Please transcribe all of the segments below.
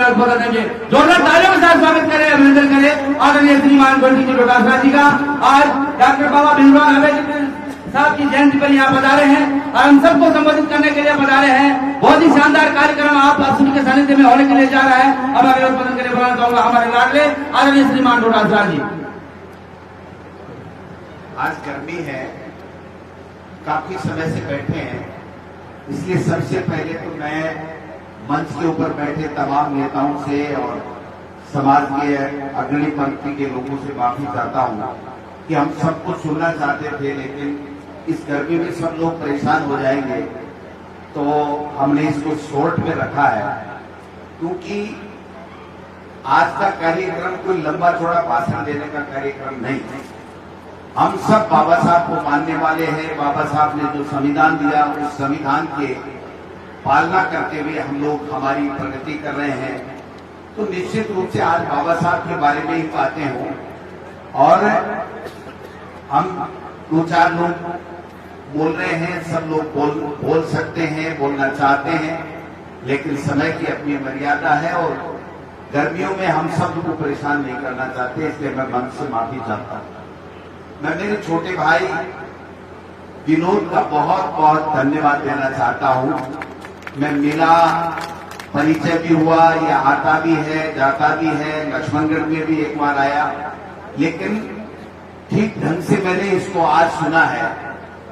का स्वागत है। जोरदार तालियों के साथ स्वागत करें, अभिनंदन करें आदरणीय श्रीमान पंडित जी प्रकाश जी का। आज डॉक्टर बाबा भीमराव अम्बेडकर साहब की जयंती पर यहाँ पधारे हैं और हम सबको संबोधित करने के लिए पधारे हैं। बहुत ही शानदार कार्यक्रम आप सभी के सानिध्य में होने के लिए जा रहा है। अब आगे उत्पादन के लिए बुलाना चाहूंगा हमारे लाडले आदरणीय श्रीमान डोडासराज जी। आज गर्मी है, काफी समय से बैठे हैं, इसलिए सबसे पहले तो मैं मंच के ऊपर बैठे तमाम नेताओं से और समाज के अग्रणी पंक्ति के लोगों से माफी चाहता हूं कि हम सबको सुनना चाहते थे, लेकिन इस गर्मी में सब लोग परेशान हो जाएंगे, तो हमने इसको शॉर्ट में रखा है। क्योंकि आज का कार्यक्रम कोई लंबा चौड़ा भाषण देने का कार्यक्रम नहीं है। हम सब बाबा साहब को मानने वाले हैं। बाबा साहब ने जो संविधान दिया, उस संविधान के पालना करते हुए हम लोग हमारी प्रगति कर रहे हैं। तो निश्चित रूप से आज बाबा साहब के बारे में ही बातें हों और हम दो चार लोग बोल रहे हैं, सब लोग बोल सकते हैं, बोलना चाहते हैं, लेकिन समय की अपनी मर्यादा है और गर्मियों में हम सबको परेशान नहीं करना चाहते, इसलिए मैं मन से माफी चाहता हूं। मैं मेरे छोटे भाई विनोद का बहुत बहुत धन्यवाद देना चाहता हूं। मैं मिला, परिचय भी हुआ, ये आता भी है, जाता भी है, लक्ष्मणगढ़ में भी एक बार आया, लेकिन ठीक ढंग से मैंने इसको आज सुना है।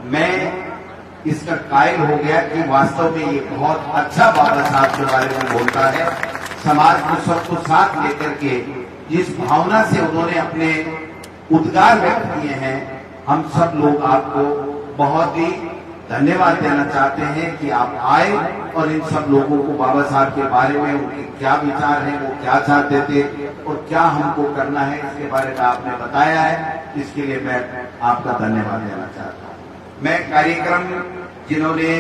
मैं इसका कायल हो गया कि वास्तव में ये बहुत अच्छा बाबा साहब के बारे में बोलता है। समाज को सबको साथ लेकर के जिस भावना से उन्होंने अपने उद्गार व्यक्त किए हैं, हम सब लोग आपको बहुत ही धन्यवाद देना चाहते हैं कि आप आए और इन सब लोगों को बाबा साहब के बारे में उनके क्या विचार हैं, वो क्या चाहते थे और क्या हमको करना है, इसके बारे में आपने बताया है। इसके लिए मैं आपका धन्यवाद देना चाहता हूँ। मैं कार्यक्रम जिन्होंने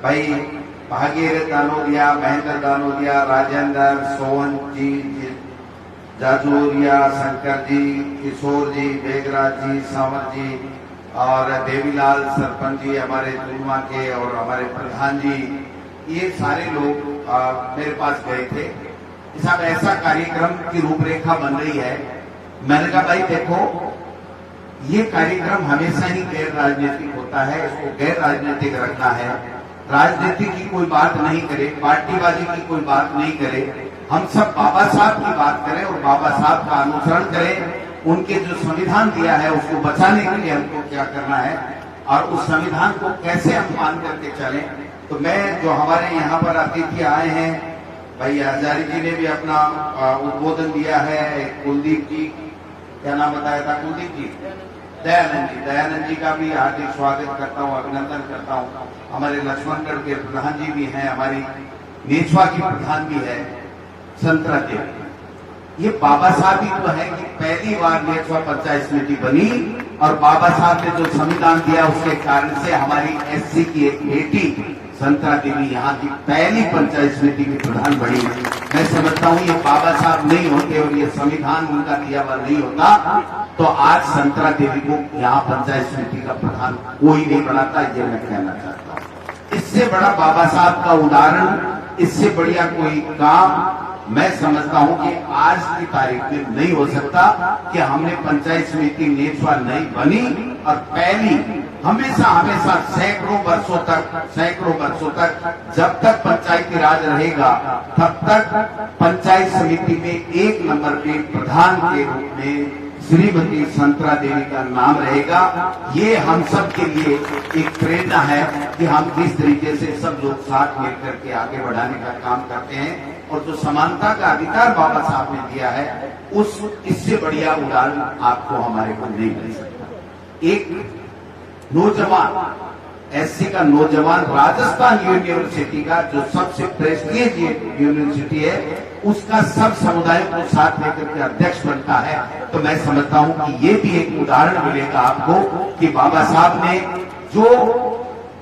भाई भागीरथ दानोदिया, महेंद्र दानोदिया, राजेंद्र, सोहन जी, जाजूरिया, शंकर जी, किशोर जी, बेगराज जी, सावर जी और देवीलाल सरपंच जी हमारे दुलमा के और हमारे प्रधान जी, ये सारे लोग मेरे पास गए थे। साहब ऐसा कार्यक्रम की रूपरेखा बन रही है। मैंने कहा भाई देखो, ये कार्यक्रम हमेशा ही गैर राजनीतिक होता है, इसको गैर राजनीतिक रखना है। राजनीति की कोई बात नहीं करे, पार्टीबाजी की कोई बात नहीं करे, हम सब बाबा साहब की बात करें और बाबा साहब का अनुसरण करें। उनके जो संविधान दिया है उसको बचाने के लिए हमको क्या करना है और उस संविधान को कैसे हम मान करके चलें। तो मैं जो हमारे यहाँ पर अतिथि आए हैं, भाई हजारी जी ने भी अपना उद्बोधन दिया है, कुलदीप जी, क्या नाम बताया था, कुलदीप जी, दयानंद जी का भी हार्दिक स्वागत करता हूँ, अभिनंदन करता हूँ। हमारे लक्ष्मणगढ़ के प्रधान जी भी हैं, हमारी नेछवा की प्रधान भी है संतरा देवी। ये बाबा साहब ही तो है कि पहली बार नेछवा पंचायत समिति बनी और बाबा साहब ने जो संविधान दिया उसके कारण से हमारी एससी की एक बेटी संतरा देवी यहाँ की पहली पंचायत समिति की प्रधान बनी। मैं समझता हूँ ये बाबा साहब नहीं होते और ये संविधान उनका दिया हुआ नहीं होता तो आज संतरा देवी को यहाँ पंचायत समिति का प्रधान कोई नहीं बनाता, ये मैं कहना चाहता हूँ। इससे बड़ा बाबा साहब का उदाहरण, इससे बढ़िया कोई काम मैं समझता हूं कि आज की तारीख में नहीं हो सकता कि हमने पंचायत समिति नेछवा नहीं बनी और पहली हमेशा सैकड़ों वर्षों तक जब तक पंचायती राज रहेगा तब तक पंचायत समिति में एक नंबर के प्रधान के रूप में श्रीमती संतरा देवी का नाम रहेगा। ये हम सब के लिए एक प्रेरणा है कि हम किस तरीके से सब लोग साथ मिलकर के आगे बढ़ाने का काम करते हैं और जो समानता का अधिकार बाबा साहब ने दिया है उस इससे बढ़िया उदाहरण आपको हमारे को नहीं मिल सकता। एक नौजवान एससी का नौजवान राजस्थान यूनिवर्सिटी का जो सबसे प्रेस्टीज यूनिवर्सिटी है उसका सब समुदाय को साथ लेकर के अध्यक्ष बनता है, तो मैं समझता हूं कि ये भी एक उदाहरण मिलेगा आपको कि बाबा साहब ने जो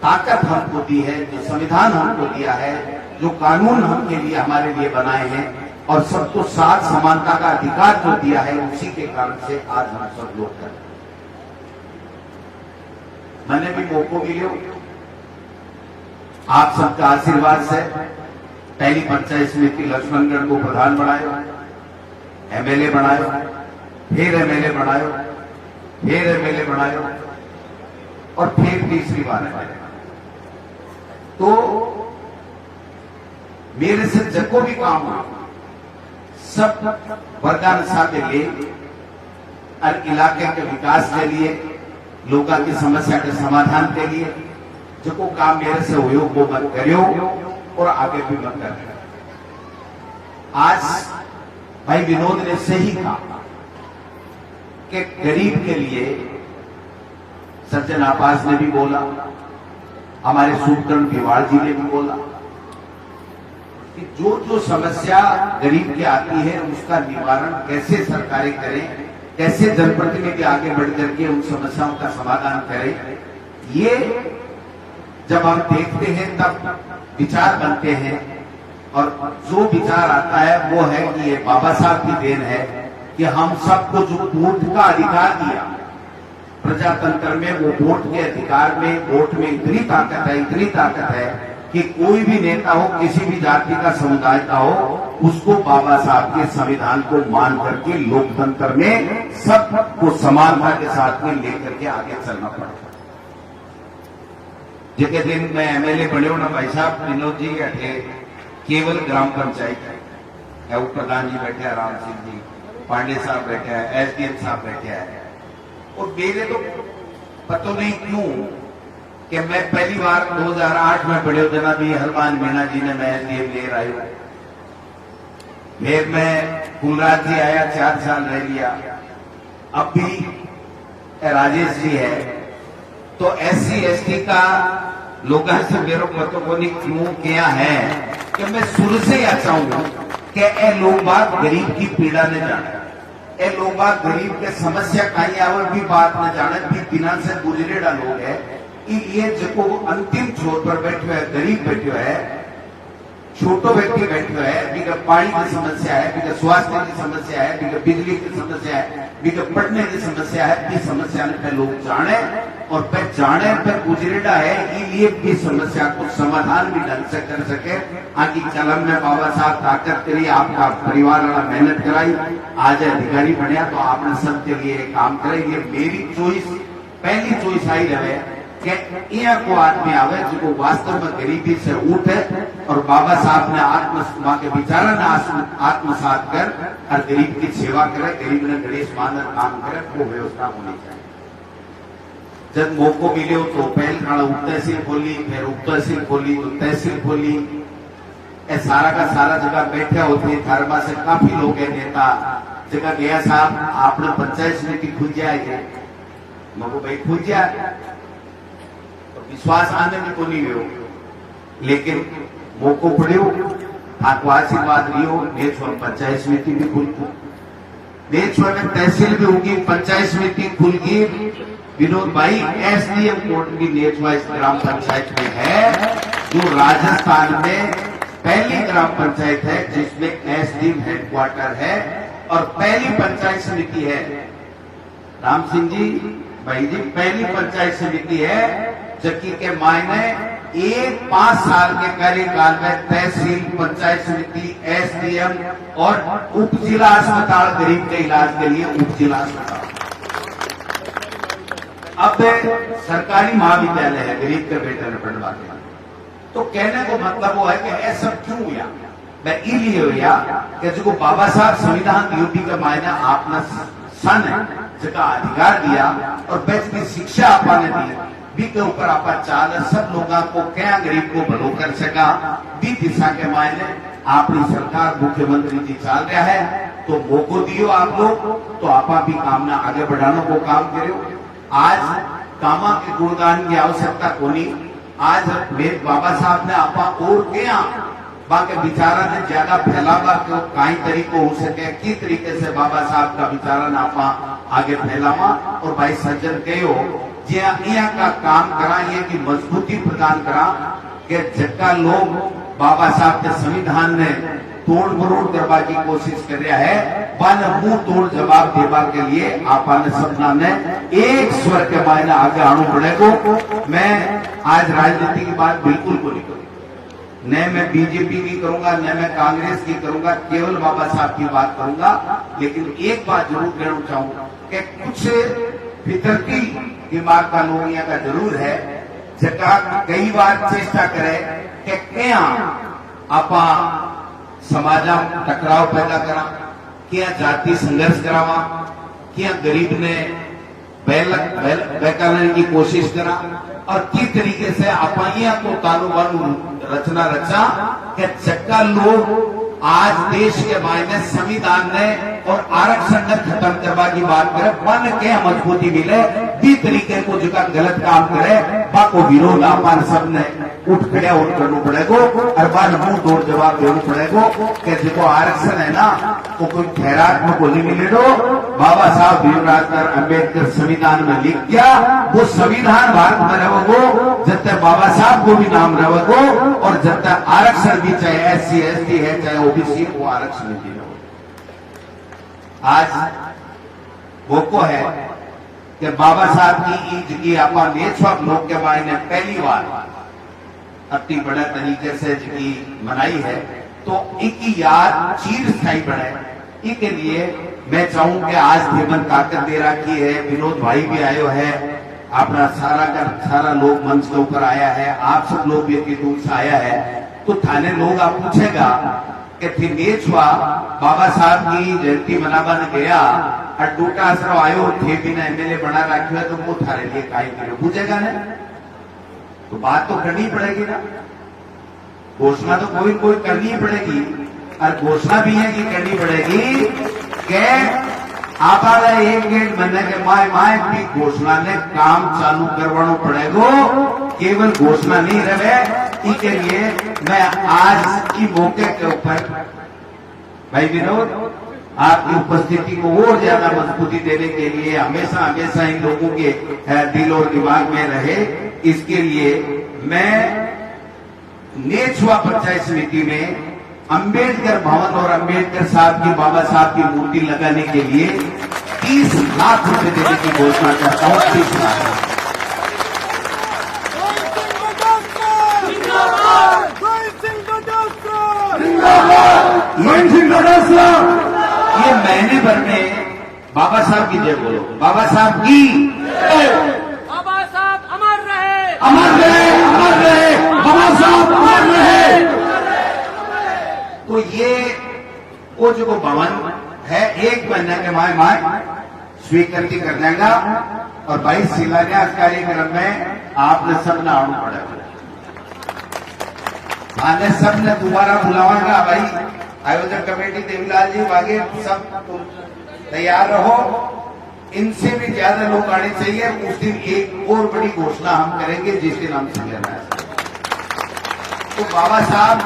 ताकत हमको दी है, जो संविधान हमको दिया है, जो कानून हमके लिए हमारे लिए बनाए हैं और सबको साथ समानता का अधिकार जो दिया है उसी के कारण से आज हम सब लोग कर मैंने भी मौको मिले आप सबका आशीर्वाद से पहली पंचायत समिति लक्ष्मणगढ़ को प्रधान बनायो, एमएलए बनायो, फिर एमएलए बनायो, फिर एमएलए बनायो और फिर तीसरी बार एमएलए। तो मेरे से जको भी काम हुआ सब वर्गानुसार के लिए और इलाके के विकास के लिए, लोगों की समस्या के समाधान के लिए जो को काम मेरे से हुए वो मत करियो और आगे भी मत करियो। आज भाई विनोद ने सही कहा कि गरीब के लिए सज्जन आपास ने भी बोला, हमारे सूत्रन भिवाड़ जी ने भी बोला कि जो जो समस्या गरीब की आती है उसका निवारण कैसे सरकारें करें, कैसे जनप्रतिनिधि आगे बढ़ करके उन समस्याओं का समाधान करें। ये जब हम देखते हैं तब विचार बनते हैं और जो विचार आता है वो है कि ये बाबा साहब की देन है कि हम सबको जो वोट का अधिकार दिया प्रजातंत्र में, वो वोट के अधिकार में, वोट में इतनी ताकत है कि कोई भी नेता हो, किसी भी जाति का समुदाय का हो, उसको बाबा साहब के संविधान को मान करके लोकतंत्र में सबको समानता के साथ में लेकर के आगे चलना पड़ता। जिस दिन मैं एमएलए बने ना भाई साहब विनोद जी अठे केवल ग्राम पंचायत है, उप प्रधान जी बैठे हैं, राम सिंह जी, पांडे साहब बैठे हैं, एसडीएम साहब बैठे हैं। और मेरे तो पता नहीं क्यों कि मैं पहली बार 2008 में बड़े जना भी हनुमान मीणा जी ने मैं एसडीएम ले आया, फिर मैं कुलराज जी आया, 4 साल रह लिया, अब भी राजेश जी है। तो SC ST का लोगों से मेरे को नहीं क्यों क्या है कि मैं शुरू से ही चाहूंगा कि ए लोग बात गरीब की पीड़ा न जाने, ए लोग बात गरीब के समस्या कहीं आवर भी बात न जाने, भी बिना से गुजरेड़ा लोग है। ये जो अंतिम छोर पर बैठे है, गरीब बैठे है, छोटो व्यक्ति बैठे है, बिका पानी की समस्या है, बिका स्वास्थ्य की समस्या है, बिका बिजली की समस्या है, बिका पढ़ने की समस्या है, इस समस्या पे लोग जाने और पे जाने पे गुजरेड़ा है, ये भी समस्या को समाधान भी ढंग से कर सके। आगे कलम में बाबा साहब ताकत करी, आपका परिवार वाला मेहनत कराई, आज अधिकारी बनया तो आपने सबके लिए काम करे। ये मेरी चॉइस, पहली चॉइस आई रहे कि यहाँ को आदमी आवे जो वास्तव में गरीबी से उठे और बाबा साहब ने आत्मा के विचारा ने आत्मसात कर और गरीब की सेवा करे, गरीब ने गणेश मानर काम करे, वो व्यवस्था होनी चाहिए। जब मौको मिले हो तो पहल खाना उप तहसील खोली, फिर उप तहसील खोली तो तहसील खोली, सारा का सारा जगह बैठे होते, धर्मा से काफी लोग है नेता जगह गया साहब आपने पंचायत समिति खुल जाए, मको भाई खुल जाए विश्वास आने में को नहीं हो, लेकिन मौको पड़ो, आपको आशीर्वाद लियो, नेछुआ पंचायत समिति भी खुल गई, नेछुआ में तहसील भी होगी, पंचायत समिति खुल गई। विनोद भाई SDM कोर्ट भी नेछुआ इस ग्राम पंचायत में है, जो राजस्थान में पहली ग्राम पंचायत है जिसमें SDM हेडक्वार्टर है और पहली पंचायत समिति है। राम सिंह जी भाई जी, पहली पंचायत समिति है जबकि के मायने 5 साल के कार्यकाल में तहसील, पंचायत समिति, SDM और उप जिला अस्पताल, गरीब के इलाज के लिए उप जिला अस्पताल। अब सरकारी महाविद्यालय है गरीब के बेटे ने पढ़वाते हैं। तो कहने को मतलब वो है कि ऐसा क्यों हुआ, मैं इसलिए हुआ कि जो बाबा साहब संविधान यूपी के मायने आपने सन जगह अधिकार दिया और बेच की शिक्षा आपने दी, भी के ऊपर आपा चाल सब लोगों को क्या गरीब को भलो कर सका, भी दिशा के मायने आपकी सरकार मुख्यमंत्री जी चाल रहा है, तो मौको दियो आप लोग तो आपा भी कामना आगे बढ़ाने को काम करो। आज कामा के गुणगान की आवश्यकता कोनी, आज मेरे बाबा साहब ने आपा और क्या बाकी विचारा ने ज्यादा फैलावा क्यों कई तरीको हो सके, किस तरीके से बाबा साहब का विचारा ने आपा आगे फैलावा और भाई सज्जन कहो जिया का काम करा, ये की मजबूती प्रदान करा कि जगह लोग बाबा साहब के संविधान ने तोड़ मरोड़ करवा की कोशिश कर रहा है, वन मुंह तोड़ जवाब देवा के लिए आपने सबना ने एक स्वर के मायने आगे आना पड़ेगा। मैं आज राजनीति की बात बिल्कुल को नहीं करूँ, न मैं बीजेपी की करूंगा, न मैं कांग्रेस की करूंगा, केवल बाबा साहब की बात करूंगा। लेकिन एक बात जरूर कहना चाहूंगा कि कुछ फितरती दिमाग का लोग यहाँ का जरूर है, जका कई बार चेष्टा करे कि क्या आपा समाजा टकराव पैदा करा, क्या जाति संघर्ष करावा, क्या गरीब ने बहकाने की कोशिश करा, और किस तरीके से अपाइया को तालुबानु रचना रचा कि चक्का लोग आज देश के मायने संविधान ने और आरक्षण ने खत्म करवा की बात करे, मन के मजबूती मिले, भी तरीके को जो गलत काम करे बाको विरोध अपन सबने उठ खड़े और करना पड़ेगा, और बाद मुंह तोड़ जवाब देना पड़ेगा कि जो आरक्षण है ना वो कोई खैरात में को नहीं मिलेगा। बाबा साहब भीमराव अम्बेडकर संविधान में लिख गया, वो संविधान भारत में रहेगो जब तक बाबा साहब को भी नाम रहेगो, और जब तक आरक्षण भी चाहे SC ST है चाहे OBC वो आरक्षण भी रहेगा। आज वो को है कि बाबा साहब की ईद की आपा नेछवाक लोग के बारे में पहली बार अति बड़े तरीके से जिकी मनाई है, तो इनकी याद चीर स्थायी बने, इसके लिए मैं चाहूं कि आज जीवन ताकत दे रखी है। विनोद भाई भी आयो है, अपना सारा का सारा लोग मंच के ऊपर आया है, आप सब लोग भी इतनी दूर से आया है, तो थाने लोग आप पूछेगा कि फिर नेछवा बाबा साहब की जयंती मनाने गया और डूटा आश्रम आयो थे बिना MLA बना रखे है, तो वो थारे लिए काई करे पूछेगा ना, तो बात तो करनी पड़ेगी ना, घोषणा तो कोई करनी पड़ेगी, और घोषणा भी है कि करनी पड़ेगी कि आपारा एक डेढ़ महीने के माय की घोषणा ने काम चालू करवाना पड़ेगा, केवल घोषणा नहीं रहे। इसके लिए मैं आज की मौके के ऊपर भाई विनोद आपकी उपस्थिति को और ज्यादा मजबूती देने के लिए हमेशा हमेशा इन लोगों के दिल और दिमाग में रहे, इसके लिए मैं नेछवा पंचायत समिति में अंबेडकर भवन और अंबेडकर साहब की बाबा साहब की मूर्ति लगाने के लिए 30 लाख रुपए देने की घोषणा करता हूं। 30 लाख ये महीने भर में बाबा साहब की जय बोलो, बाबा साहब की, बाबा साहब अमर रहे, अमर रहे, अमर रहे, बाबा साहब अमर रहे। तो ये वो जो भवन है 1 महीने के माय स्वीकृति कर देगा, और 22 शिलान्यास कार्यक्रम में आपने सब ने आना पड़ेगा, आने सब ने दोबारा बुलावागा। भाई आयोजक कमेटी देवीलाल जी आगे सब तैयार रहो, इनसे भी ज्यादा लोग आने चाहिए। उस दिन एक और बड़ी घोषणा हम करेंगे जिस दिन हम लेना है। तो बाबा साहब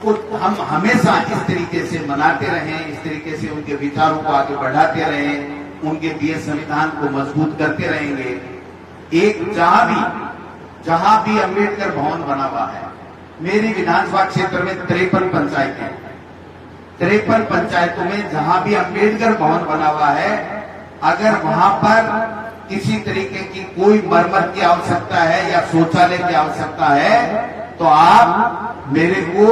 को हम हमेशा इस तरीके से मनाते रहें, इस तरीके से उनके विचारों को आगे बढ़ाते रहें, उनके दिए संविधान को मजबूत करते रहेंगे। एक जहां भी अंबेडकर भवन बना हुआ है, मेरी विधानसभा क्षेत्र में 53 पंचायत है, 53 पंचायतों में जहां भी अंबेडकर भवन बना हुआ है, अगर वहां पर किसी तरीके की कोई मरम्मत की आवश्यकता है या शौचालय की आवश्यकता है, तो आप मेरे को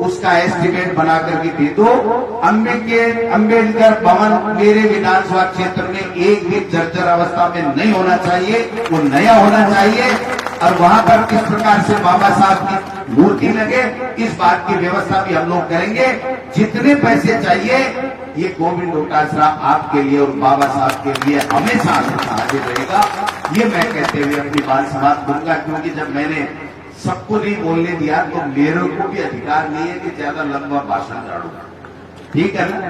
उसका एस्टिमेट बना करके दे दो। अंबेडकर भवन मेरे विधानसभा क्षेत्र में एक भी जर्जर अवस्था में नहीं होना चाहिए, वो नया होना चाहिए, और वहां पर किस प्रकार से बाबा साहब की मूर्ति लगे, इस बात की व्यवस्था भी हम लोग करेंगे। जितने पैसे चाहिए ये गोविंद डोटासरा आपके लिए और बाबा साहब के लिए हमेशा हाजिर रहेगा। ये मैं कहते हुए अपनी बात समाप्त करूंगा, क्योंकि जब मैंने सबको नहीं बोलने दिया तो मेरे को भी अधिकार नहीं है कि ज्यादा लंबा भाषण काटूं, ठीक है ना,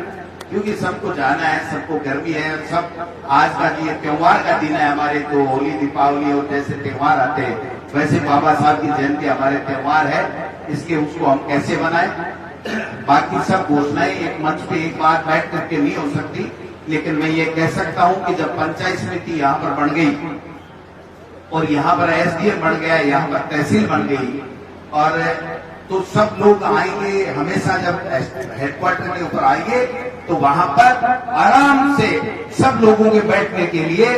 क्योंकि सबको जाना है, सबको गर्मी है, सब आज का ये त्योहार का दिन है हमारे, तो होली दीपावली और जैसे त्योहार आते हैं वैसे बाबा साहब की जयंती हमारे त्योहार है, इसके उसको हम कैसे बनाएं। बाकी सब घोषणाएं एक मंच पे एक बार बैठ करके नहीं हो सकती, लेकिन मैं ये कह सकता हूं कि जब पंचायत समिति यहाँ पर बन गई और यहाँ पर SDM बन गया, यहाँ पर तहसील बन गई, और तो सब लोग आएंगे, हमेशा जब हेडक्वार्टर के ऊपर आएंगे तो वहां पर आराम से सब लोगों के बैठने के लिए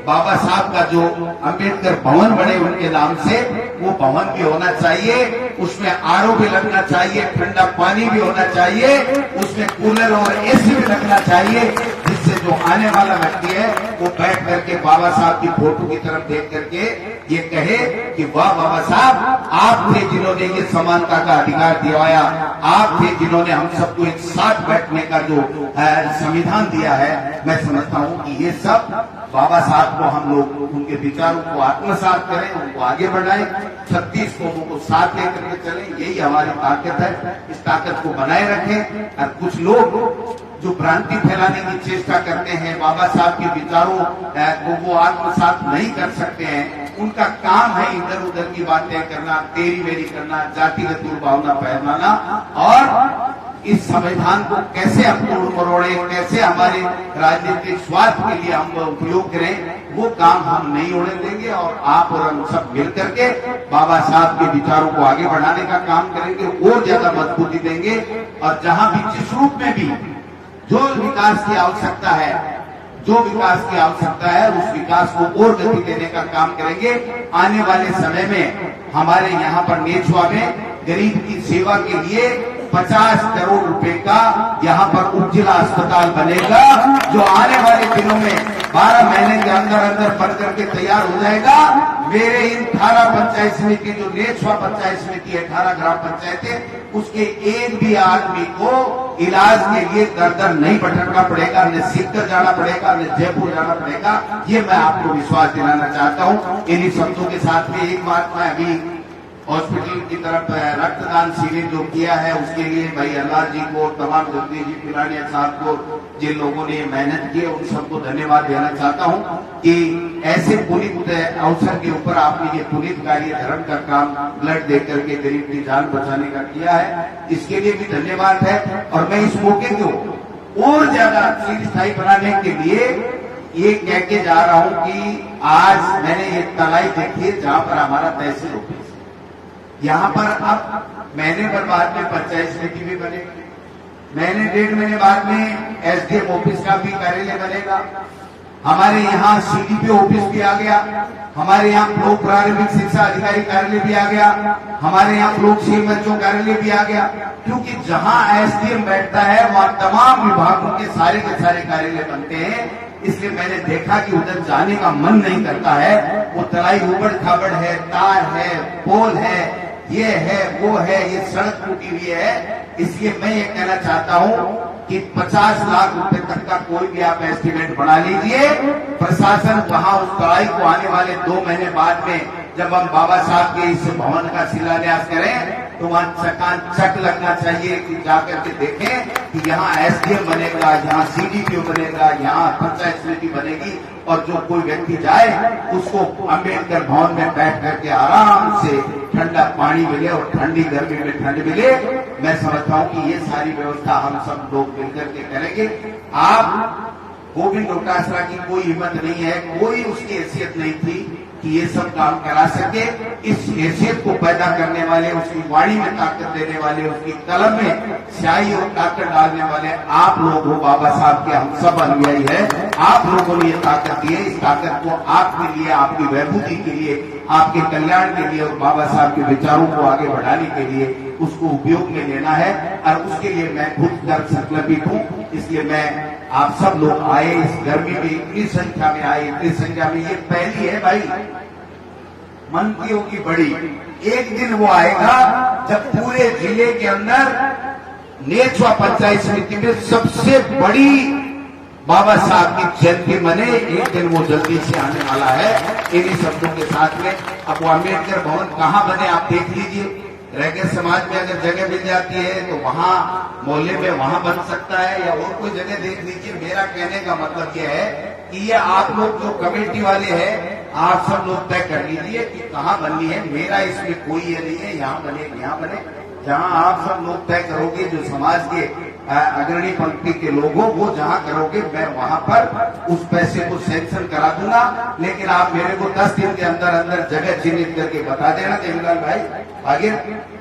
बाबा साहब का जो अंबेडकर भवन बने उनके नाम से वो भवन भी होना चाहिए। उसमें आरओ भी लगना चाहिए, ठंडा पानी भी होना चाहिए, उसमें कूलर और एसी भी लगना चाहिए, जिससे जो आने वाला व्यक्ति है वो बैठ करके बाबा साहब की फोटो की तरफ देख करके ये कहे कि वाह बाबा साहब, आप थे जिन्होंने ये समानता का अधिकार दिवाया, आप थे जिन्होंने हम सबको एक साथ बैठने का जो संविधान दिया है। मैं समझता हूं कि ये सब बाबा साहब को हम लोग उनके विचारों को आत्मसात करें, उनको आगे बढ़ाएं, 36 लोगों को साथ लेकर के चलें, यही हमारी ताकत है। इस ताकत को बनाए रखें। और कुछ लोग जो भ्रांति फैलाने की चेष्टा करते हैं, बाबा साहब के विचारों को वो आत्मसात नहीं कर सकते हैं, उनका काम है इधर उधर की बातें करना, तेरी मेरी करना, जातिगत दुर्भावना फैलाना और इस संविधान को कैसे हम तोड़ मरोड़े, कैसे हमारे राजनीतिक स्वार्थ के लिए हम उपयोग करें, वो काम हम नहीं होने देंगे। और आप और हम सब मिलकर के बाबा साहब के विचारों को आगे बढ़ाने का काम करेंगे, और ज्यादा मजबूती देंगे। और जहां भी जिस रूप में भी जो विकास की आवश्यकता है, जो विकास की आवश्यकता है, उस विकास को और गति देने का काम करेंगे। आने वाले समय में हमारे यहाँ पर नेछवा में गरीब की सेवा के लिए 50 करोड़ रुपए का यहाँ पर उप जिला अस्पताल बनेगा, जो आने वाले दिनों में 12 महीने के अंदर अंदर बन करके तैयार हो जाएगा। मेरे इन 18 पंचायत समिति, जो नेछवा पंचायत समिति है, 18 ग्राम पंचायतें, उसके एक भी आदमी को इलाज के लिए दर दर नहीं भटकना पड़ेगा, न सीकर जाना पड़ेगा, न जयपुर जाना पड़ेगा। ये मैं आपको विश्वास दिलाना चाहता हूँ। इन्हीं शब्दों के साथ में एक बात मैं अभी हॉस्पिटल की तरफ रक्तदान शिविर जो किया है, उसके लिए भाई अल्लाह जी को, तमाम जगदीश जी पिलानिया साहब को, जिन लोगों ने मेहनत की, उन सबको धन्यवाद देना चाहता हूं कि ऐसे पुनीत अवसर के ऊपर आपने ये पुनीत कार्य धर्म का काम ब्लड दे करके गरीब की जान बचाने का किया है, इसके लिए भी धन्यवाद है। और मैं इस मौके को और ज्यादा चिरस्थायी बनाने के लिए ये कह के जा रहा हूं कि आज मैंने ये तलाई देखी है जहां पर हमारा तहसील ऑफिस, यहाँ पर अब महीने भर बाद में पंचायत समिति भी बनेगी, महीने 1.5 महीने बाद में एसडीएम ऑफिस का भी कार्यालय बनेगा, हमारे यहाँ सीडीपी ऑफिस भी आ गया, हमारे यहाँ ब्लॉक प्रारंभिक शिक्षा अधिकारी कार्यालय भी आ गया, हमारे यहाँ ब्लॉक सेवकों कार्यालय भी आ गया। क्योंकि जहाँ एसडीएम बैठता है वहाँ तमाम विभागों के सारे कार्यालय बनते हैं, इसलिए मैंने देखा कि उधर जाने का मन नहीं करता है। वो तलाई उबड़ खाबड़ है, तार है, पोल है, ये है, वो है, ये सड़क टूटी हुई है। इसलिए मैं ये कहना चाहता हूँ कि 50 लाख रुपए तक का कोई भी आप एस्टिमेट बना लीजिए। प्रशासन वहां उस तलाई को आने वाले 2 महीने बाद में जब हम बाबा साहब के इस भवन का शिलान्यास करें तो वहां चकाचक लगना चाहिए कि जाकर के देखें कि यहाँ एसडीएम बनेगा, यहाँ सीडीपीओ बनेगा, यहाँ पंचायत समिति बनेगी, और जो कोई व्यक्ति जाए उसको अम्बेडकर भवन में बैठ करके आराम से ठंडा पानी मिले और ठंडी गर्मी में ठंड मिले। मैं समझता हूँ कि ये सारी व्यवस्था हम सब लोग मिलकर के करेंगे। आप गोविंद डोटासरा की कोई हिम्मत नहीं है, कोई उसकी हैसियत नहीं थी कि ये सब काम करा सके। इस हैसियत को पैदा करने वाले, उसकी वाणी में ताकत देने वाले, उसकी कलम में स्याही और ताकत डालने वाले आप लोग हो। बाबा साहब के हम सब अनुयायी है, आप लोगों ने ये ताकत दी है। इस ताकत को आपके लिए, आपकी वैभूति के लिए, आपके कल्याण के लिए और बाबा साहब के विचारों को आगे बढ़ाने के लिए उसको उपयोग में लेना है। और उसके लिए मैं खुद गर्व संकल्पित हूँ। इसलिए मैं आप सब लोग आए, इस गर्मी में इतनी संख्या में आए, इतनी संख्या में, ये पहली है भाई मंत्रियों की बड़ी। एक दिन वो आएगा जब पूरे जिले के अंदर नेछवा पंचायत समिति में सबसे बड़ी बाबा साहब की जयंती मने। एक दिन वो जल्दी से आने वाला है। इन्हीं शब्दों के साथ में अब वो अम्बेडकर भवन कहाँ बने आप देख लीजिए। रैगर समाज में अगर जगह मिल जाती है तो वहाँ मोहल्ले में वहाँ बन सकता है, या और कोई जगह देख लीजिए। मेरा कहने का मतलब यह है कि ये आप लोग जो कमेटी वाले हैं, आप सब लोग तय कर लीजिए कि कहाँ बननी है। मेरा इसमें कोई ये नहीं है यहाँ बने यहाँ बने, जहाँ आप सब लोग तय करोगे, जो समाज के अग्रणी पंक्ति के लोग हो, वो जहाँ करोगे मैं वहाँ पर उस पैसे को सैंक्शन करा दूंगा। लेकिन आप मेरे को 10 दिन के अंदर अंदर जगह चिन्हित करके बता देना देवीलाल भाई, आगे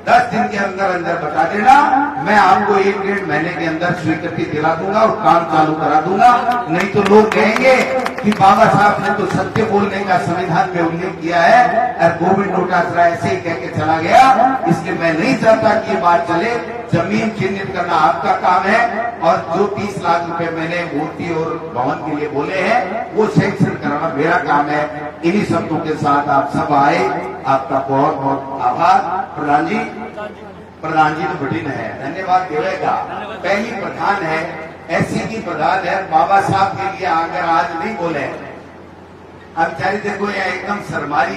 10 दिन के अंदर अंदर बता देना। मैं आपको 1-1.5 महीने के अंदर स्वीकृति दिला दूंगा और काम चालू करा दूंगा। नहीं तो लोग कहेंगे कि बाबा साहब ने तो सत्य बोलने का संविधान में उल्लेख किया है और गोविंद डोटासरा ऐसे ही कह के चला गया। इसलिए मैं नहीं चाहता कि ये बात चले। जमीन चिन्हित करना आपका काम है और जो 30 लाख रुपए मैंने मूर्ति और भवन के लिए बोले हैं वो सैंक्शन कराना मेरा काम है। इन्हीं शब्दों के साथ आप सब आए, आपका बहुत बहुत आभार। प्रधान जी तो बड़ी है, धन्यवाद देवेगा। पहली प्रधान है, ऐसी की प्रधान है, बाबा साहब के लिए अगर आज नहीं बोले, अब चाहे देखो ये एकदम शर्माई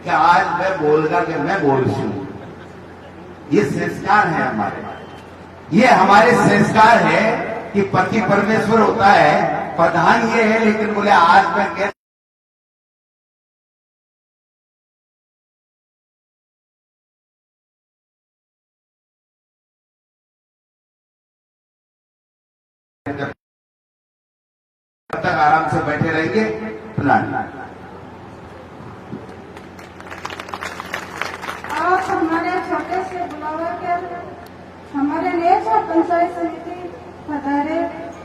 कि आज मैं बोलगा कि मैं बोलूं। ये संस्कार है हमारे, ये हमारे संस्कार है कि पति परमेश्वर होता है, प्रधान ये है। लेकिन बोले आज मैं कह तब तक आराम से बैठे रहेंगे। प्रधान आप हमारे छोटे से बुलावा कर हमारे नेता पंचायत समिति पधारे।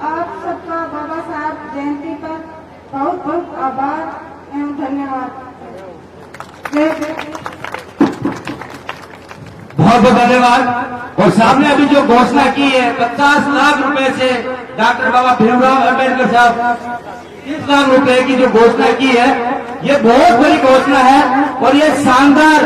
आप सबका बाबा साहब जयंती पर बहुत बहुत आभार एवं धन्यवाद। बहुत बहुत धन्यवाद। और सामने अभी जो घोषणा की है 50 लाख रुपए से डॉक्टर बाबा भीमराव अम्बेडकर साहब 30 लाख रुपए की जो घोषणा की है, ये बहुत बड़ी घोषणा है और ये शानदार